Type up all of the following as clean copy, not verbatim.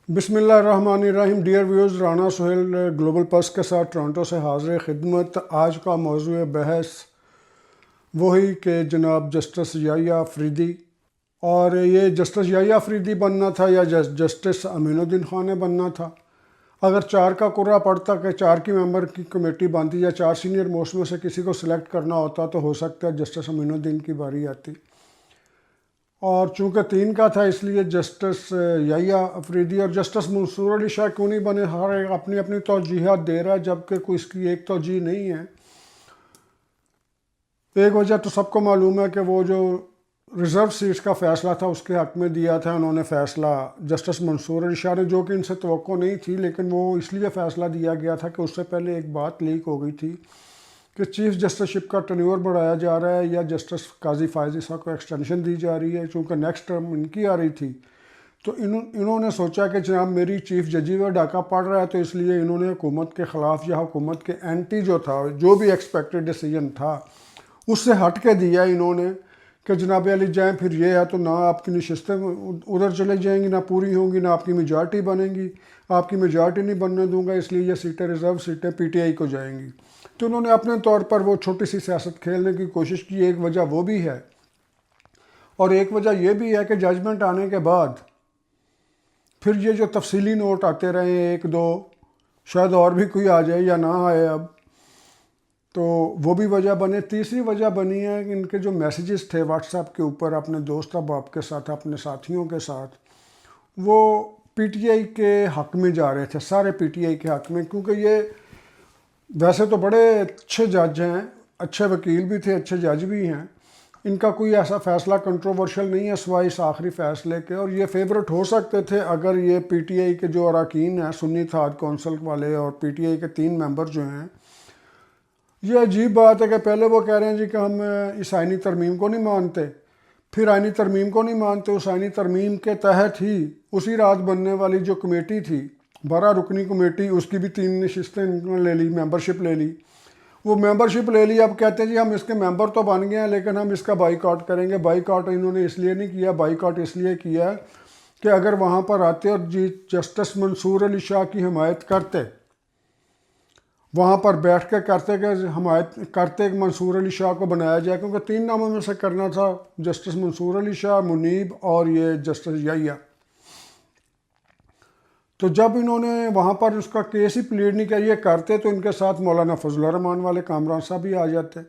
बिस्मिल्लाहिर्रहमानिर्रहीम। Dear viewers, Rana Sohail global पस के साथ टोरंटो से हाजिर खिदमत। आज का मौजूद बहस वही कि जनाब जस्टिस याहिया अफरीदी, और ये जस्टिस याहिया अफरीदी बनना था या जस्टिस अमीनुद्दीन खान ने बनना था। अगर चार का कुर्रा पड़ता कि चार की मेंबर की कमेटी बनती या चार सीनियर मोस्ट में से किसी को सिलेक्ट करना होता तो हो सकता है जस्टिस अमीनुद्दीन की बारी आती। और चूंकि तीन का था इसलिए जस्टिस याहिया अफरीदी और जस्टिस मंसूर अली शाह क्यों नहीं बने, हर एक अपनी अपनी तौजीहात दे रहा है, जबकि कोई इसकी एक तौजीह नहीं है। एक वजह तो सबको मालूम है कि वो जो रिज़र्व सीट्स का फ़ैसला था उसके हक़ में दिया था उन्होंने फ़ैसला जस्टिस मंसूर अली शाह ने, जो कि इनसे तवक्को नहीं थी, लेकिन वो इसलिए फ़ैसला दिया गया था कि उससे पहले एक बात लीक हो गई थी कि चीफ़ जस्टिसशिप का टन्योर बढ़ाया जा रहा है या जस्टिस काजी फायज़ ईसा को एक्सटेंशन दी जा रही है। चूँकि नेक्स्ट टर्म इनकी आ रही थी तो इन्होंने सोचा कि जनाब मेरी चीफ़ जजी हुआ डाका पड़ रहा है, तो इसलिए इन्होंने हुकूमत के ख़िलाफ़ या हुकूमत के एंटी जो था, जो भी एक्सपेक्टेड डिसीजन था उससे हट के दिया इन्होंने कि जनाब अली जाएँ। फिर ये है तो ना आपकी नशस्तें उधर चले जाएंगी, ना पूरी होंगी, ना आपकी मेजॉरिटी बनेगी। आपकी मेजॉरिटी नहीं बनने दूंगा, इसलिए ये सीटें रिज़र्व सीटें पीटीआई को जाएंगी। तो उन्होंने अपने तौर पर वो छोटी सी सियासत खेलने की कोशिश की। एक वजह वो भी है और एक वजह ये भी है कि जजमेंट आने के बाद फिर ये जो तफसीली नोट आते रहे एक दो, शायद और भी कोई आ जाए या ना आए अब, तो वो भी वजह बने। तीसरी वजह बनी है कि इनके जो मैसेजेस थे व्हाट्सएप के ऊपर अपने दोस्त अहबाब के साथ, अपने साथियों के साथ, वो पीटीआई के हक़ में जा रहे थे, सारे पीटीआई के हक़ में। क्योंकि ये वैसे तो बड़े अच्छे जज हैं, अच्छे वकील भी थे, अच्छे जज भी हैं, इनका कोई ऐसा फ़ैसला कंट्रोवर्शियल नहीं है सिवाय इस आखिरी फ़ैसले के। और ये फेवरेट हो सकते थे अगर ये पीटीआई के जो अरकान हैं, सुन्नी इत्तेहाद कौंसिल वाले और पीटीआई के 3 मेंबर जो हैं। ये अजीब बात है कि पहले वो कह रहे हैं जी कि हम इस आइनी तरमीम को नहीं मानते, फिर आइनी तरमीम को नहीं मानते। उस आइनी तरमीम के तहत ही उसी रात बनने वाली जो कमेटी थी, 12 रुकनी कमेटी, उसकी भी 3 नशिस्तें ले ली, मेंबरशिप ले ली। वो मेंबरशिप ले ली, अब कहते हैं जी हम इसके मेंबर तो बन गए हैं लेकिन हम इसका बाईकॉट करेंगे। बाईकॉट इन्होंने इसलिए नहीं किया, बाईकॉट इसलिए किया कि अगर वहाँ पर आते और जी जस्टिस मंसूर अली शाह की हिमायत करते, वहाँ पर बैठ के करते कि हिमायत करते मंसूर अली शाह को बनाया जाए, क्योंकि 3 नामों में से करना था, जस्टिस मंसूर अली शाह, मुनीब और ये जस्टिस याहिया। तो जब इन्होंने वहाँ पर उसका केस ही प्लीड नहीं किया, ये करते तो इनके साथ मौलाना फजल रहमान वाले कामरान साहब भी आ जाते,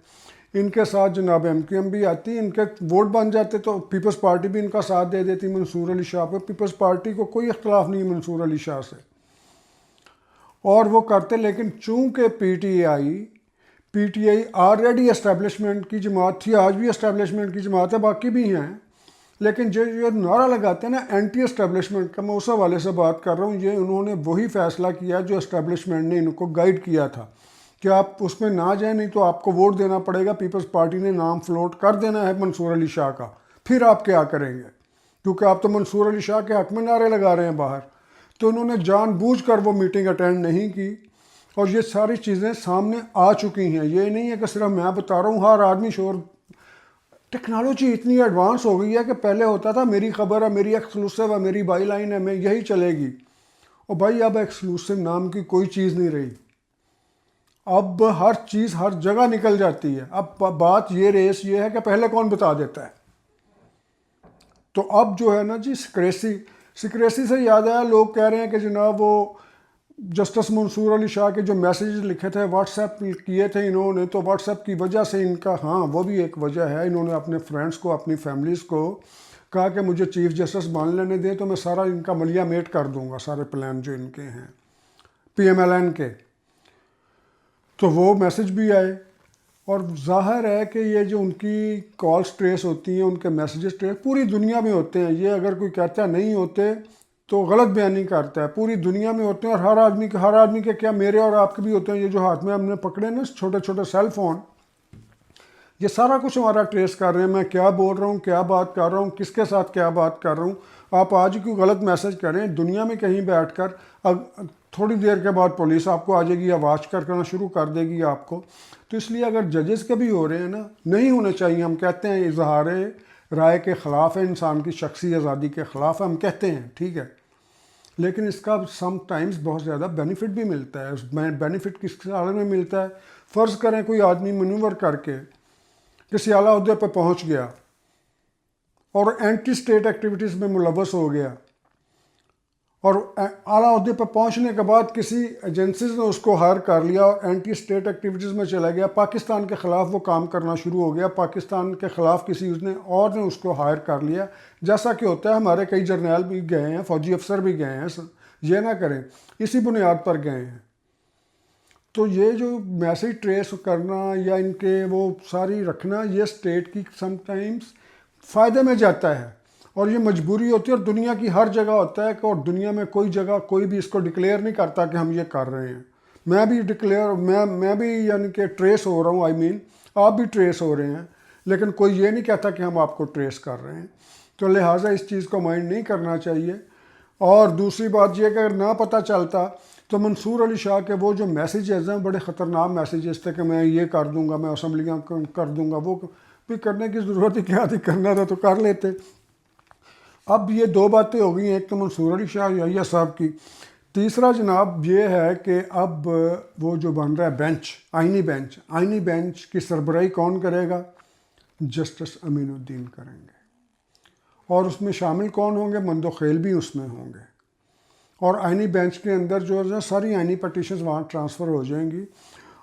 इनके साथ जनाब MQM भी आती, इनके वोट बन जाते, तो पीपल्स पार्टी भी इनका साथ दे देती मंसूर अली शाह पर। पीपल्स पार्टी को कोई इख्तलाफ नहीं है मंसूर अली शाह से, और वो करते। लेकिन चूंकि पीटीआई ऑलरेडी एस्टेब्लिशमेंट की जमात थी, आज भी एस्टेब्लिशमेंट की जमात है, बाकी भी हैं, लेकिन जो ये नारा लगाते हैं ना एंटी एस्टेब्लिशमेंट का, मैं उस हवाले से बात कर रहा हूँ। ये उन्होंने वही फ़ैसला किया जो एस्टेब्लिशमेंट ने इनको गाइड किया था कि आप उसमें ना जाएं, नहीं तो आपको वोट देना पड़ेगा। पीपल्स पार्टी ने नाम फ्लोट कर देना है मंसूर अली शाह का, फिर आप क्या करेंगे, क्योंकि आप तो मंसूर अली शाह के हक़ में नारे लगा रहे हैं बाहर। तो उन्होंने जानबूझकर वो मीटिंग अटेंड नहीं की, और ये सारी चीज़ें सामने आ चुकी हैं। ये नहीं है कि सिर्फ मैं बता रहा हूँ, हर आदमी शोर। टेक्नोलॉजी इतनी एडवांस हो गई है कि पहले होता था मेरी खबर है, मेरी एक्सक्लूसिव है, मेरी बाई लाइन है, मैं यही चलेगी। और भाई अब एक्सक्लूसिव नाम की कोई चीज़ नहीं रही, अब हर चीज़ हर जगह निकल जाती है। अब बात ये रेस ये है कि पहले कौन बता देता है। तो अब जो है ना जी सिक्रेसी से याद आया, लोग कह रहे हैं कि जनाब वो जस्टिस मंसूर अली शाह के जो मैसेज लिखे थे व्हाट्सएप किए थे इन्होंने, तो व्हाट्सएप की वजह से इनका, हाँ वो भी एक वजह है, इन्होंने अपने फ्रेंड्स को, अपनी फैमिलीज़ को कहा कि मुझे चीफ जस्टिस मान लेने दें तो मैं सारा इनका मलिया मेट कर दूंगा, सारे प्लान जो इनके हैं PMLN के। तो वो मैसेज भी आए, और ज़ाहिर है कि ये जो उनकी कॉल्स ट्रेस होती हैं, उनके मैसेजेस ट्रेस पूरी दुनिया में होते हैं। ये अगर कोई कहता नहीं होते तो गलत बयानी करता है, पूरी दुनिया में होते हैं। और हर आदमी के क्या, मेरे और आपके भी होते हैं। ये जो हाथ में हमने पकड़े ना छोटे छोटे सेल फोन, ये सारा कुछ हमारा ट्रेस कर रहे हैं। मैं क्या बोल रहा हूँ, क्या बात कर रहा हूँ, किसके साथ क्या बात कर रहा हूँ। आप आज कोई गलत मैसेज करें दुनिया में कहीं बैठकर, अब थोड़ी देर के बाद पुलिस आपको आ जाएगी या वाच करना शुरू कर देगी आपको। तो इसलिए अगर जजेस के भी हो रहे हैं ना, नहीं होने चाहिए। हम कहते हैं इजहार राय के ख़िलाफ़ है, इंसान की शख्सी आज़ादी के ख़िलाफ़ है, हम कहते हैं, ठीक है। लेकिन इसका सम टाइम्स बहुत ज़्यादा बेनिफिट भी मिलता है। बेनिफिट किस हालत में मिलता है? फ़र्ज़ करें कोई आदमी मनूवर करके किसी आला ओहदे पर पहुंच गया और एंटी स्टेट एक्टिविटीज़ में मुलव्वस हो गया, और आला ओहदे पर पहुंचने के बाद किसी एजेंसीज ने उसको हायर कर लिया और एंटी स्टेट एक्टिविटीज़ में चला गया, पाकिस्तान के ख़िलाफ़ वो काम करना शुरू हो गया, पाकिस्तान के ख़िलाफ़ किसी उसने और ने उसको हायर कर लिया। जैसा कि होता है, हमारे कई जर्नैल भी गए हैं, फ़ौजी अफसर भी गए हैं, ये ना करें, इसी बुनियाद पर गए हैं। तो ये जो मैसेज ट्रेस करना या इनके वो सारी रखना, ये स्टेट की समटाइम्स फ़ायदे में जाता है, और ये मजबूरी होती है, और दुनिया की हर जगह होता है कि, और दुनिया में कोई जगह कोई भी इसको डिक्लेयर नहीं करता कि हम ये कर रहे हैं। मैं भी डिक्लेयर मैं भी यानी कि ट्रेस हो रहा हूँ, आई मीन आप भी ट्रेस हो रहे हैं, लेकिन कोई ये नहीं कहता कि हम आपको ट्रेस कर रहे हैं। तो लिहाजा इस चीज़ को माइंड नहीं करना चाहिए। और दूसरी बात यह कि अगर ना पता चलता तो मंसूर अली शाह के वो जो मैसेजेस हैं बड़े ख़तरनाक मैसेजेस थे कि मैं ये कर दूंगा, मैं असम्बलियाँ कर दूंगा, वो भी करने की ज़रूरत ही क्या थी, करना था तो कर लेते। अब ये दो बातें हो गई, एक तो मंसूर अली शाह यहिया साहब की, तीसरा जनाब ये है कि अब वो जो बन रहा है बेंच, आइनी बेंच की सरबराही कौन करेगा? जस्टिस अमीनुद्दीन करेंगे, और उसमें शामिल कौन होंगे? मंदो खेल भी उसमें होंगे, और आइनी बेंच के अंदर जो है सारी आइनी पटिशन्स वहाँ ट्रांसफ़र हो जाएंगी।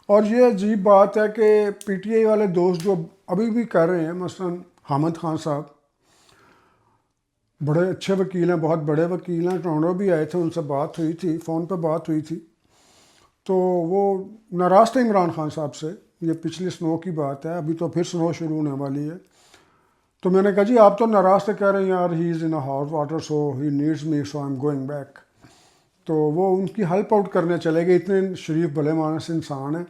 और ये अजीब बात है कि पीटीआई वाले दोस्त जो अभी भी कर रहे हैं, मसलन हामिद खान साहब बड़े अच्छे वकील हैं, बहुत बड़े वकील हैं, टोरंटो भी आए थे, उनसे बात हुई थी, फ़ोन पर बात हुई थी, तो वो नाराज़ थे इमरान खान साहब से। ये पिछली स्नो की बात है, अभी तो फिर स्नो शुरू होने वाली है। तो मैंने कहा जी आप तो नाराज़ से कह रहे हैं यार, he is in a hot water so he needs me so I am going back. तो वो उनकी हेल्प आउट करने चले गए, इतने शरीफ भले मानस इंसान हैं।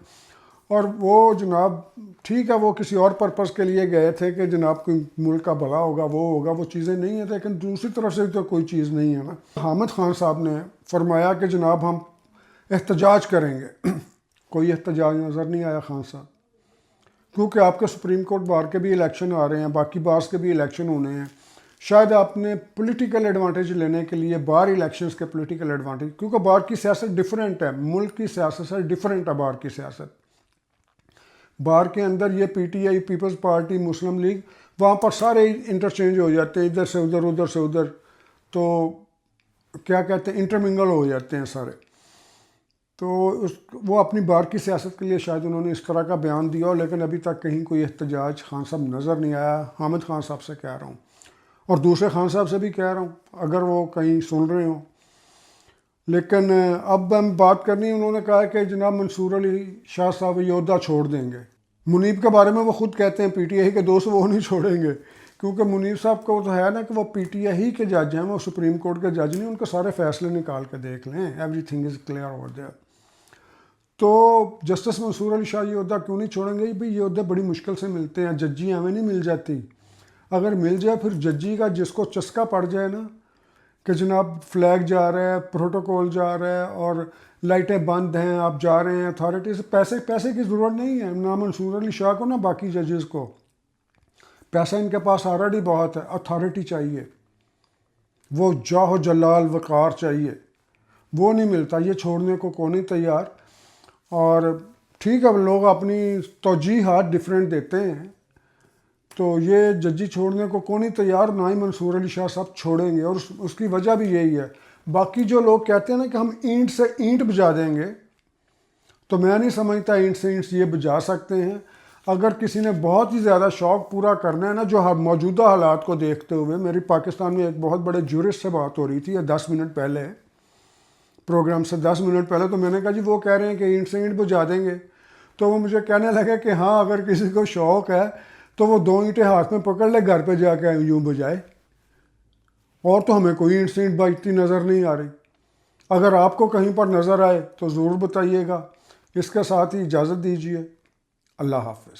और वो जनाब ठीक है, वो किसी और पर्पज़ के लिए गए थे कि जनाब कोई मुल्क का भला होगा, वो चीज़ें नहीं है, लेकिन दूसरी तरफ से तो कोई चीज़ नहीं है ना। हामिद खान साहब ने फरमाया कि जनाब हम एहतजाज करेंगे कोई एहतजाज नज़र नहीं आया खान साहब, क्योंकि आपके सुप्रीम कोर्ट बार के भी इलेक्शन आ रहे हैं, बाकी बार्स के भी इलेक्शन होने हैं। शायद आपने पॉलिटिकल एडवांटेज लेने के लिए बार इलेक्शंस के पॉलिटिकल एडवांटेज, क्योंकि बार की सियासत डिफरेंट है, मुल्क की सियासत से डिफरेंट है बार की सियासत। बार के अंदर ये पीटीआई, पीपल्स पार्टी, मुस्लिम लीग, वहाँ पर सारे इंटरचेंज हो जाते हैं, इधर से उधर, तो क्या कहते हैं, इंटरमिंगल हो जाते हैं सारे। तो वो अपनी बार की सियासत के लिए शायद उन्होंने इस तरह का बयान दिया हो, लेकिन अभी तक कहीं कोई एहतजाज खान साहब नज़र नहीं आया। हामिद खान साहब से कह रहा हूँ, और दूसरे खान साहब से भी कह रहा हूँ, अगर वो कहीं सुन रहे हो। लेकिन अब हम बात करनी, उन्होंने कहा कि जनाब मंसूर अली शाह साहब योद्धा छोड़ देंगे। मुनीब के बारे में वो खुद कहते हैं पीटीआई के दोस्त वो नहीं छोड़ेंगे, क्योंकि मुनीब साहब को तो है ना कि वो पीटीआई के जज हैं, वो सुप्रीम कोर्ट के जज नहीं, उनके सारे फैसले निकाल के देख लें, everything is clear over there. तो जस्टिस मंसूर अली शाह योद्धा क्यों नहीं छोड़ेंगे? भाई योद्धा बड़ी मुश्किल से मिलते हैं, जज्जी हमें नहीं मिल जाती। अगर मिल जाए फिर जज्जी का जिसको चस्का पड़ जाए ना कि जनाब फ्लैग जा रहा है, प्रोटोकॉल जा रहा है और लाइटें बंद हैं, आप जा रहे हैं अथॉरिटी से, पैसे की ज़रूरत नहीं है ना मंसूर अली शाह को ना बाकी जजेस को। पैसा इनके पास ऑलरेडी बहुत है, अथॉरिटी चाहिए, वो जाहो जलाल वक़ार चाहिए, वो नहीं मिलता। ये छोड़ने को कौन नहीं तैयार। और ठीक है, लोग अपनी तौजीहात डिफरेंट देते हैं, तो ये जज्जी छोड़ने को कौन नहीं तैयार, ना ही मंसूर अली शाह साहब छोड़ेंगे। और उसकी वजह भी यही है। बाकी जो लोग कहते हैं ना कि हम ईंट से ईंट बजा देंगे, तो मैं नहीं समझता ईंट से ईंट ये बजा सकते हैं। अगर किसी ने बहुत ही ज़्यादा शौक़ पूरा करना है ना, जो मौजूदा हालात को देखते हुए, मेरी पाकिस्तान में एक बहुत बड़े जूरिस्ट से बात हो रही थी 10 मिनट पहले, प्रोग्राम से 10 मिनट पहले, तो मैंने कहा जी वो कह रहे हैं कि ईंट से ईंट बुझा देंगे। तो वो मुझे कहने लगे कि हाँ, अगर किसी को शौक़ है तो वो 2 ईंटें हाथ में पकड़ ले, घर पे जाके यूँ बुझाए, और तो हमें कोई ईंट से ईंट बजती नज़र नहीं आ रही। अगर आपको कहीं पर नज़र आए तो ज़रूर बताइएगा। इसके साथ ही इजाज़त दीजिए। अल्लाह हाफ़िज़।